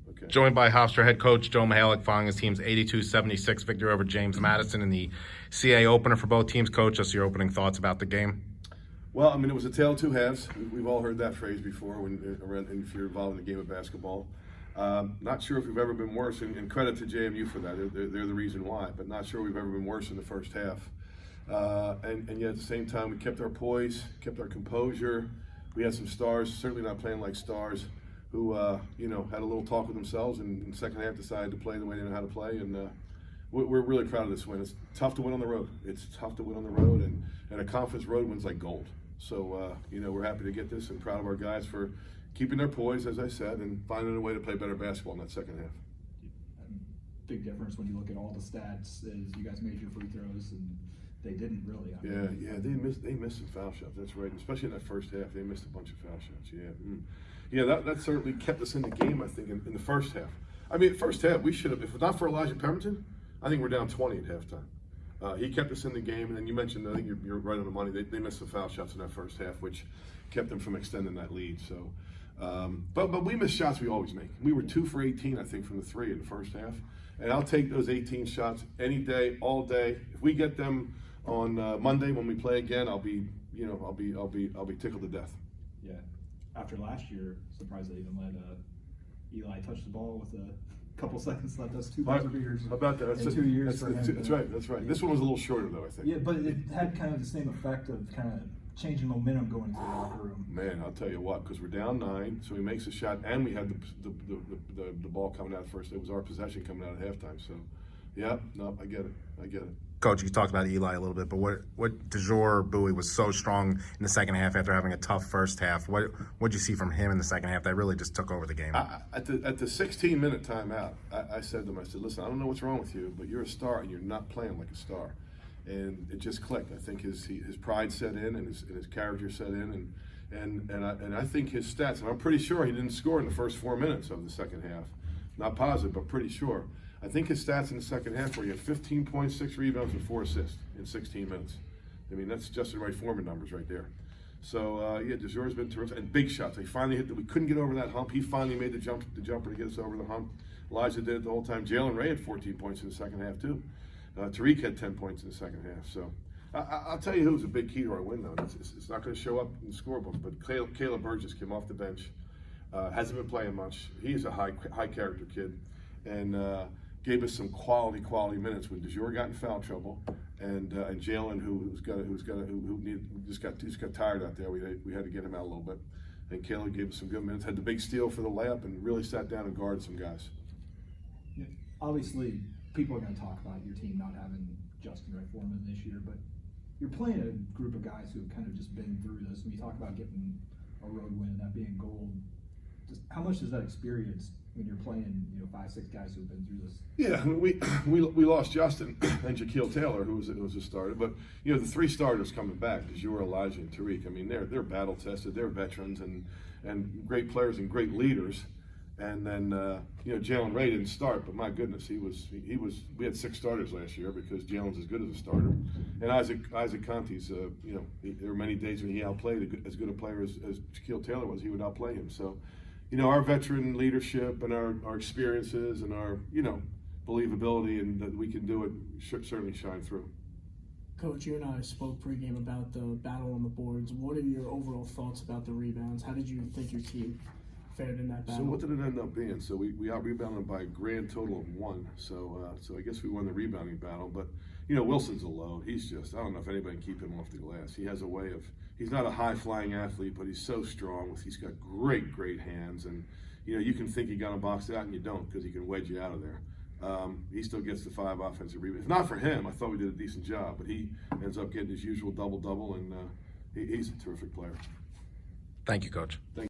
So, okay. Joined by Hofstra head coach Joe Mihalich following his team's 82-76 victory over James Madison in the CA opener for both teams. Coach, just your opening thoughts about the game. Well, I mean, it was a tale of two halves. We've all heard that phrase before if you're involved in the game of basketball. Not sure if we've ever been worse, and credit to JMU for that. They're the reason why, but not sure we've ever been worse in the first half. And yet at the same time, we kept our poise, kept our composure. We had some stars, certainly not playing like stars, who had a little talk with themselves, and in the second half decided to play the way they know how to play. And we're really proud of this win. It's tough to win on the road. It's tough to win on the road, and a conference road win's like gold. So we're happy to get this, and proud of our guys for keeping their poise, as I said, and finding a way to play better basketball in that second half. Big difference when you look at all the stats is you guys made your free throws and they didn't really. They missed some foul shots. That's right, especially in that first half. They missed a bunch of foul shots. That certainly kept us in the game. I think in the first half. I mean, first half we should have. If not for Elijah Pemberton, I think we're down 20 at halftime. He kept us in the game, and then you mentioned, I think you're right on the money. They missed some foul shots in that first half, which kept them from extending that lead. So, but we missed shots we always make. We were 2 for 18, I think, from the three in the first half, and I'll take those 18 shots any day, all day. If we get them on Monday when we play again, I'll be tickled to death. Yeah. After last year, surprised they even let Eli touch the ball with a couple seconds left. That's 2 buzzer beaters. How about that? In 2 years for him. That's right. That's right. Yeah. This one was a little shorter, though, I think. Yeah, but it had kind of the same effect of kind of changing momentum going into the locker room. Man, I'll tell you what, because we're down 9, so he makes a shot, and we had the ball coming out first. It was our possession coming out at halftime. So, yeah, no, I get it. Coach, you talked about Eli a little bit, but what DeJour Bowie was so strong in the second half after having a tough first half. What'd you see from him in the second half that really just took over the game? At the 16-minute timeout, I said to him, listen, I don't know what's wrong with you, but you're a star and you're not playing like a star. And it just clicked. I think his pride set in, and his character set in, and I think his stats. And I'm pretty sure he didn't score in the first 4 minutes of the second half. Not positive, but pretty sure. I think his stats in the second half were he had 15 points, 6 rebounds, and 4 assists in 16 minutes. I mean, that's Justin Wright Foreman numbers right there. So DeJour's been terrific, and big shots. They finally hit that. We couldn't get over that hump. He finally made the jumper to get us over the hump. Elijah did it the whole time. Jalen Ray had 14 points in the second half too. Tariq had 10 points in the second half. So I'll tell you who's a big key to our win, though. It's not going to show up in the scorebook, but Caleb Burgess came off the bench. Hasn't been playing much. He's a high character kid, and gave us some quality minutes when DeJour got in foul trouble, and Jalen, who just got tired out there. We had to get him out a little bit, and Caleb gave us some good minutes. Had the big steal for the layup, and really sat down and guarded some guys. Yeah, obviously, people are going to talk about your team not having Justin Wright Foreman this year, but you're playing a group of guys who have kind of just been through this. When you talk about getting a road win and that being gold, just how much does that experience when you're playing, 5, 6 guys who've been through this? Yeah, I mean, we lost Justin and Jaquil Taylor, who was a starter, but the 3 starters coming back, DeJour, Elijah, and Tariq. I mean, they're battle tested, they're veterans and great players and great leaders. And then Jalen Ray didn't start, but my goodness, he was. We had 6 starters last year because Jalen's as good as a starter. And Isaac Conti's, there were many days when he outplayed as good a player as Jaquil Taylor was. He would outplay him. So. Our veteran leadership and our experiences and our, believability and that we can do it should certainly shine through. Coach, you and I spoke pregame about the battle on the boards. What are your overall thoughts about the rebounds? How did you think your team fared in that battle? So what did it end up being? So we out-rebounded by a grand total of 1. So I guess we won the rebounding battle. But, Wilson's a load. He's just, I don't know if anybody can keep him off the glass. He has a way of, he's not a high-flying athlete, but he's so strong. He's got great hands. And, you can think you got him boxed out, and you don't because he can wedge you out of there. He still gets the 5 offensive rebounds. If not for him, I thought we did a decent job. But he ends up getting his usual double-double, and he's a terrific player. Thank you, Coach. Thank you.